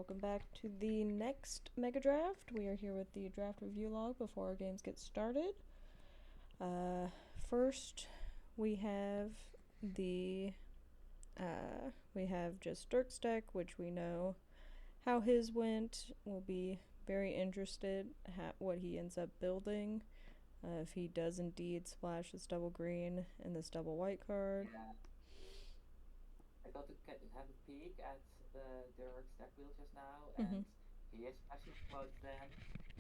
welcome back to the next Megadraft. We are here with the draft review log before our games get started. First, we have the we have just Dirk's deck, which we know how his went. We'll be very interested what he ends up building. If he does indeed splash this double green and this double white card. Yeah. I got to have a peek at their stack wheel just now, and he is actually both of them.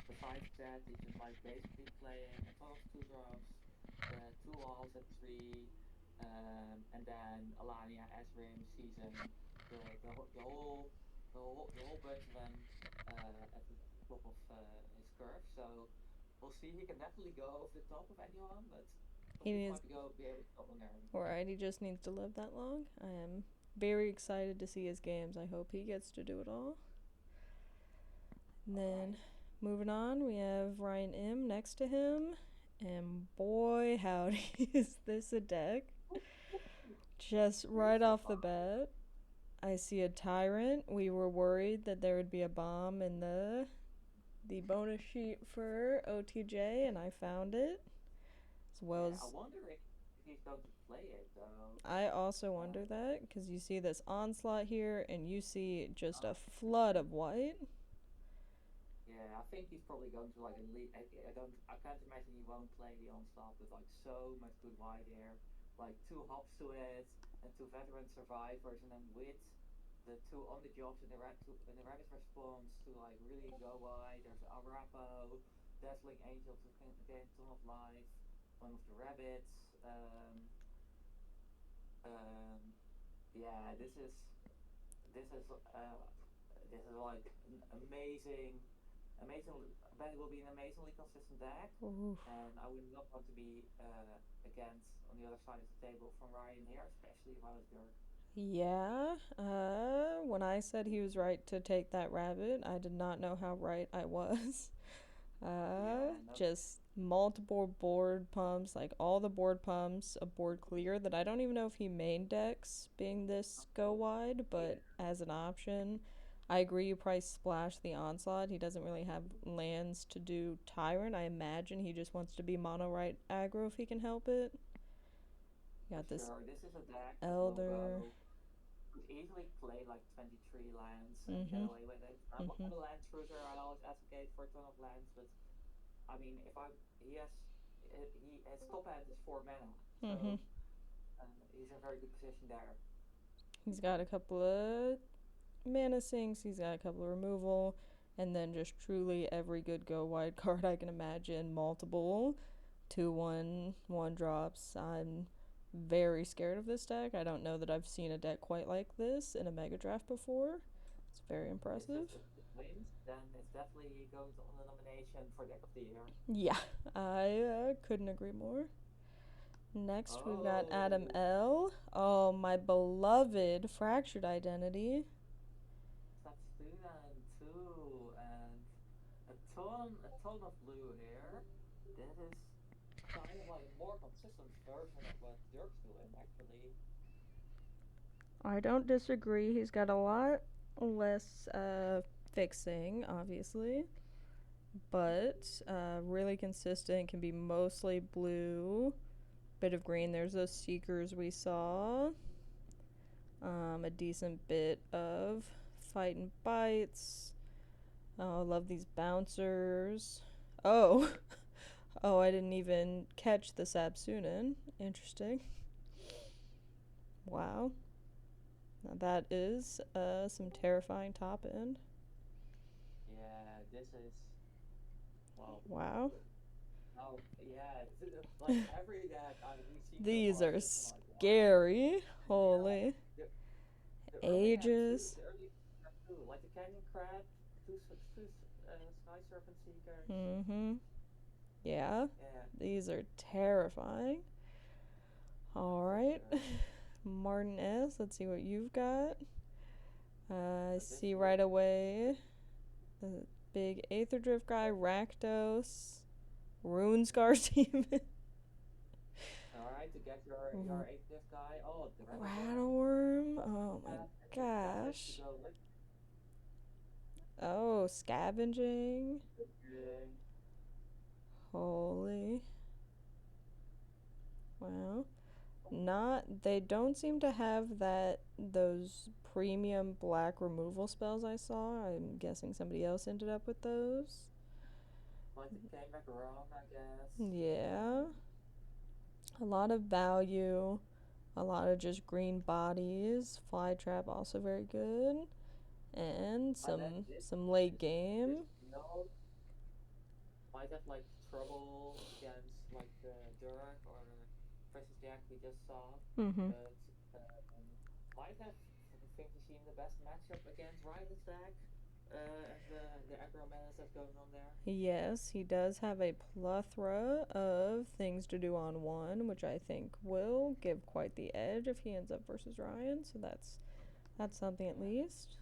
Besides that, he's just like basically playing a ton of two drops, two walls at three, and then Alania, Esrim, Season, the whole bunch of them at the top of his curve. So we'll see. He can definitely go over the top of anyone, but He he needs, might be able to top on there. Alright, he just needs to live that long. I am very excited to see his games. I hope he gets to do it all. And then moving on, we have Ryan M next to him, and boy howdy is this a deck. Just right off the bat, I see a Tyrant. We were worried that there would be a bomb in the bonus sheet for OTJ, and I found it. As well as I wonder if he's going to play it though. I also wonder that, because you see this onslaught here, and you see just a flood of white. Yeah, I think he's probably going to like elite. I can't imagine he won't play the onslaught with like so much good wide here, like two hops to it and two veteran survivors, and then with the two on the jobs in the rabbit response to like really go wide. There's Arapo, Dazzling Angel to gain a ton of life, one of the rabbits. Yeah, this is like an amazing. I bet it will be an amazingly consistent deck. Oof. And I would not want to be against on the other side of the table from Ryan here, especially if I was Dirk. Yeah, when I said he was right to take that rabbit, I did not know how right I was. Just multiple board pumps, like all the board pumps, a board clear that I don't even know if he main decks being this go wide, but as an option. I agree, you probably splash the onslaught. He doesn't really have lands to do Tyrant. I imagine he just wants to be mono right aggro if he can help it. Got this This is a deck Elder. Could easily play like 23 lands and get away with it. I'm not a land cruiser. I always advocate for a ton of lands, but I mean, if I his top end is 4 mana, so he's in a very good position there. He's got a couple of mana sinks. He's got a couple of removal, and then just truly every good go wide card I can imagine. Multiple 2/1 drops. I'm very scared of this deck. I don't know that I've seen a deck quite like this in a Mega Draft before. It's very impressive. If it wins, then it's definitely going on the nomination for Deck of the Year. Yeah, I couldn't agree more. Next, we've got Adam L. Oh, my beloved Fractured Identity. Satsunan too, and a ton of blue here. This is kind of like a more consistent version of what Dirk's doing, actually. I don't disagree. He's got a lot less fixing, obviously, but really consistent. Can be mostly blue, bit of green. There's those seekers we saw. A decent bit of fight and bites. Oh, I love these bouncers. Oh, oh, I didn't even catch the Sabsunin. Interesting. Wow. Now that is some terrifying top end. Yeah, this is Wow. Oh yeah, like every deck we see. These are scary. Like, wow. Holy. The Ages. The early two, like the Canyon Crab, two Sky Serpent Seekers. Yeah. These are terrifying. Alright. Martin S. Let's see what you've got. I see right away the big Aether Drift guy, Rakdos, Runescar Demon. Alright, to get your Aether Drift guy. Oh, the Rattleworm. Oh my gosh. Oh, scavenging. Okay. Holy. Wow. Not they don't seem to have those premium black removal spells I saw. I'm guessing somebody else ended up with those. Like it came back around, I guess. Yeah. A lot of value, a lot of just green bodies. Fly trap also very good. And And then some late this game. build might have like trouble against like Dirk or versus Jack we just saw, Mhm. but might have I think we seen the best matchup against Ryder's deck and the aggro menace that's going on there. Yes, he does have a plethora of things to do on one, which I think will give quite the edge if he ends up versus Ryan. So that's something at Yeah, least.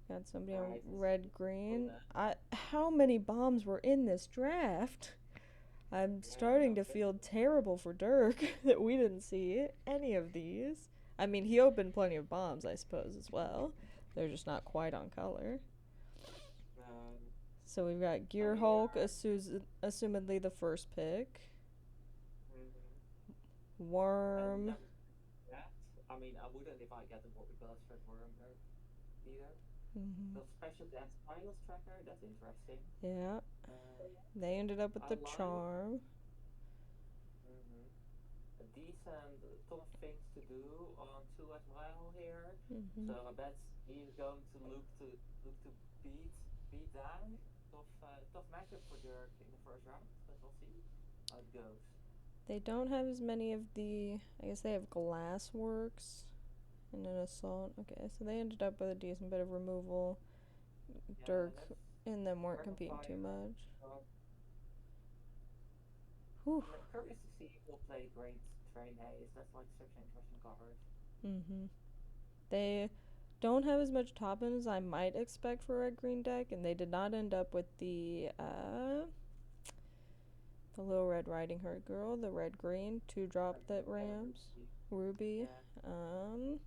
Got somebody on right. red It's green. opponent. How many bombs were in this draft? I'm Yeah, starting no to feel kidding. terrible for Dirk that we didn't see any of these. I mean, he opened plenty of bombs, I suppose, as well. They're just not quite on color. So we've got And Gear here, Hulk, assumedly the first pick. mm-hmm. And Worm. that, I mean, I wouldn't if I get the Bellistrand Worm either. Hmm. The special dance Miles tracker, that's interesting. Yeah, Uh, they ended up with I the like charm. mm-hmm, a decent ton of things to do on two as well here. Hmm. So I bet he's going to look to beat beat down. Tough matchup for Dirk in the first round, but we'll see how it goes. They don't have as many of the. I guess they have glass works and an assault. Okay, so they ended up with a decent bit of removal. Yeah, Dirk that's and them weren't Breath of competing too Fire. much. Uh, Whew. I'm curious to see if we'll play Great Train Haze. That's like such an interesting card. Hmm. They don't have as much top end as I might expect for a red green deck, and they did not end up with the little Red Riding Hood girl, the red green 2-drop that rams, Ruby. Ruby. Yeah. Um,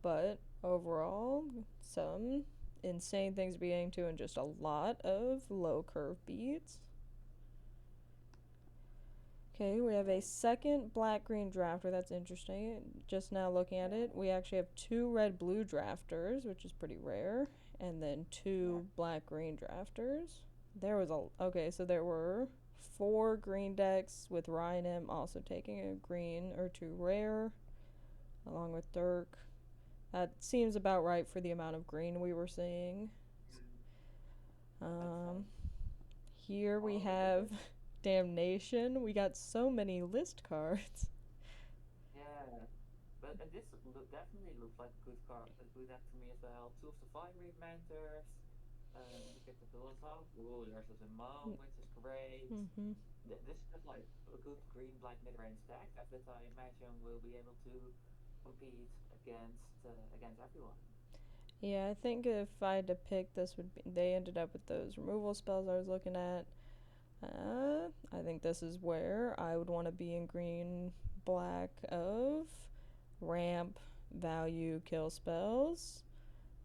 but overall, some insane things to be getting to, and just a lot of low curve beats. Okay, we have a second black green drafter. That's interesting. Just now looking at it, Yeah. we actually have two red blue drafters, which is pretty rare, and then Yeah. two black green drafters. There was a okay, so there were four green decks with Ryan M also taking a green or two rare, along with Dirk. That seems about right for the amount of green we were seeing. Mm, that makes Um, sense. Here we Oh, look at have this. Damnation. We got so many list cards. Yeah. But and this definitely looks like a good card, a good deck to me as well. Two of the Fiery Mentors. You get the Bills out. Ooh, there's a Mo, which is great. Mm-hmm. This is just like a good green black mid range deck that I imagine will be able to compete against everyone. Yeah, I think if I had to pick, this would be. They ended up with those removal spells I was looking at. I think this is where I would want to be in green black of ramp value kill spells.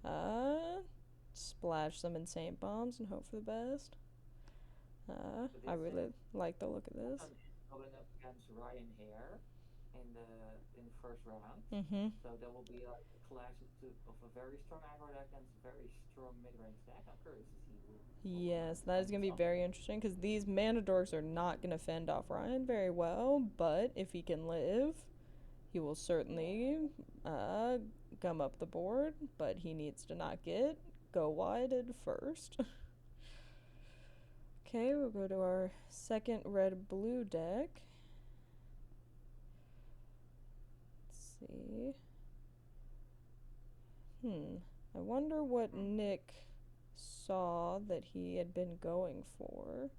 Uh, Splash some insane bombs and hope for the best. So I this is really like the look of this. Cotton is going up against Ryan here in the first round. Mm-hmm. So there will be like a clash of a very strong aggro deck and a very strong mid range deck. I'm curious to see who Yes, that is going ends to be up. very interesting because these mana dorks are not going to fend off Ryan very well, but if he can live, he will Yeah. certainly uh, gum up the board, but he needs to not get go wide first. Okay, we'll go to our second red blue deck. Let's see. I wonder what Hmm. Nick saw that he had been going for.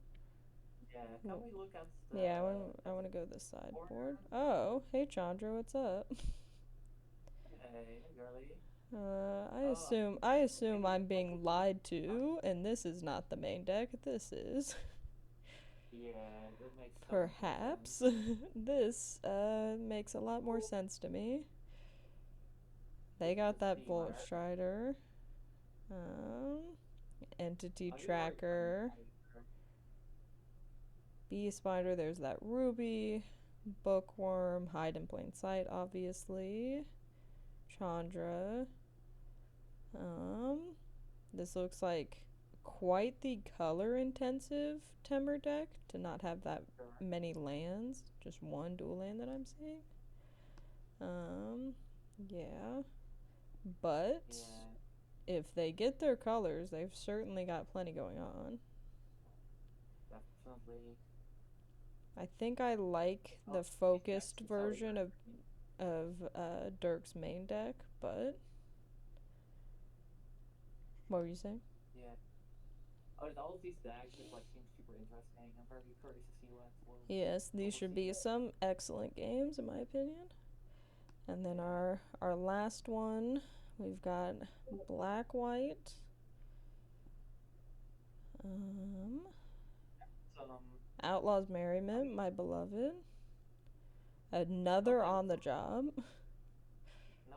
Yeah. Can we look Yeah, I at want the to go this sideboard. corner? Oh, hey Chandra, what's up? Hey, girly. I Oh, assume I assume maybe I'm this one being could be. lied to, and this is not the main deck. This is Yeah, that makes so much more sense. perhaps this makes a lot more sense to me. They got Let's that see Volt where. Strider. Um, Entity Oh, you already found Tracker, my Bee Spider, there's that Ruby, Bookworm, Hide in Plain Sight, obviously, Chandra. Um, this looks like quite the color intensive Timber deck to not have that sure. many lands, just one dual land that I'm seeing. Um, yeah, but Yeah, if they get their colors, they've certainly got plenty going on. definitely. I think I like Oh, the these decks focused are so version interesting. of Dirk's main deck, but what were you saying? Yeah. Oh, and all of these decks just like seem super interesting. I'm very curious to see Yes, what these we'll should see be there. some excellent games in my opinion. And then Yeah. our last one, we've got Black White, um, Some Outlaws I Merriment, mean, my beloved, not another like a on the ton, job, no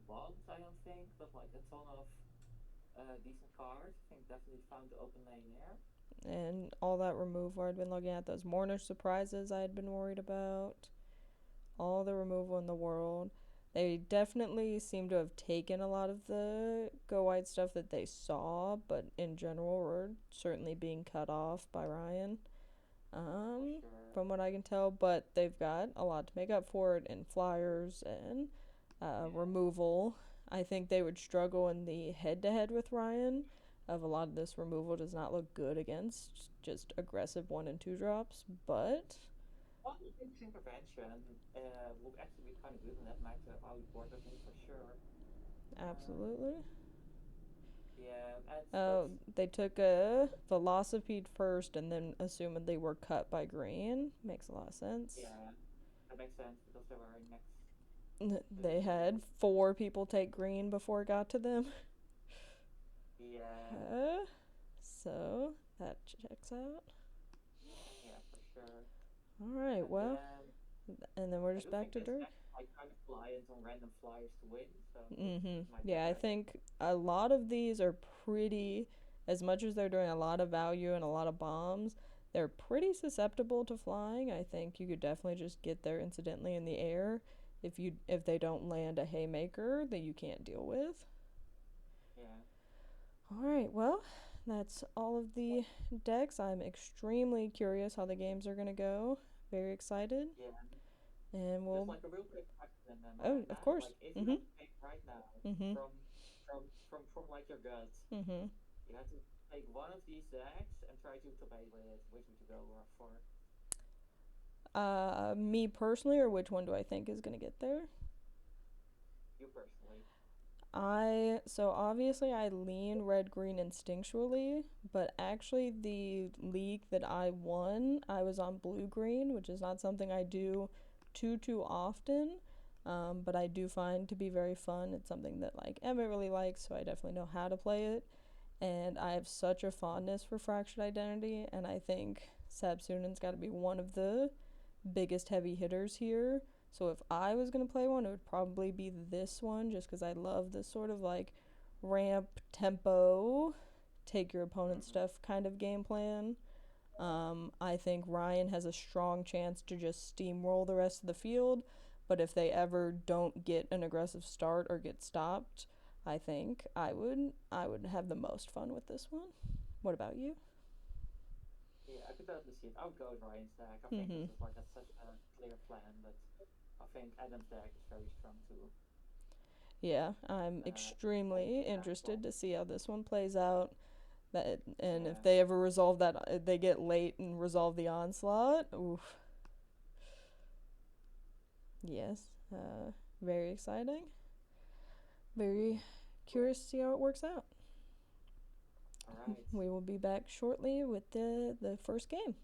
bombs, I don't think, but like a ton of decent cards. I think definitely found the open lane there. and all that removal. I'd been looking at those Mourner Surprises I had been worried about. All the removal in the world. They definitely seem to have taken a lot of the Go White stuff that they saw, but in general, were certainly being cut off by Ryan, For um, sure. from what I can tell. But they've got a lot to make up for it in flyers and Yeah. removal. I think they would struggle in the head to head with Ryan. Of a lot of this removal does not look good against just aggressive 1 and 2 drops, but Well, I think intervention will actually be kind of good in that matchup. I would work with him for sure. Um, absolutely. yeah, and but Oh, they took a Velocipede first and then assumed they were cut by Green. Makes a lot of sense. yeah, that makes sense because they were next to They the had 4 people take Green before it got to them. yeah, So that checks out. yeah, for sure. Alright, And well, then and then we're I just do back think to this Dirk. deck is like kind of reliant on random flyers to win, so Mm-hmm. this might be Yeah, I alright. think a lot of these are pretty, as much as they're doing a lot of value and a lot of bombs, they're pretty susceptible to flying. I think you could definitely just get there incidentally in the air if they don't land a haymaker that you can't deal with. Yeah. All right, well, that's all of the decks. I'm extremely curious how the games are gonna go. Very excited, Yeah. and Just we'll. like a real quick question, Oh, of Amanda. course. Like, if you Mhm. had to pick right now Mhm. from from like your gut, Mhm. you had to take one of these decks and try to play with it. Which would you go for? Me personally, or which one do I think is gonna get there? You personally? So obviously I lean red green instinctually, but actually the league that I won, I was on blue green, which is not something I do too often. But I do find to be very fun. It's something that like Emmett really likes, so I definitely know how to play it. And I have such a fondness for Fractured Identity, and I think Sabsunen's got to be one of the biggest heavy hitters here. So if I was going to play one, it would probably be this one just because I love this sort of like ramp tempo, take your opponent's Mm-hmm. stuff kind of game plan. I think Ryan has a strong chance to just steamroll the rest of the field, but if they ever don't get an aggressive start or get stopped, I think I would have the most fun with this one. What about you? Yeah, I could totally see it. I would go with Ryan's deck. I think this Mhm. is like a, such a clear plan, but I think Adam's deck is very strong too. Yeah, I'm extremely interested Well, to see how this one plays out. That and if yeah, they ever resolve that, they get late and resolve the onslaught. Oof. Yes. Very exciting. Very curious to see how it works out. all right. We will be back shortly with the first game.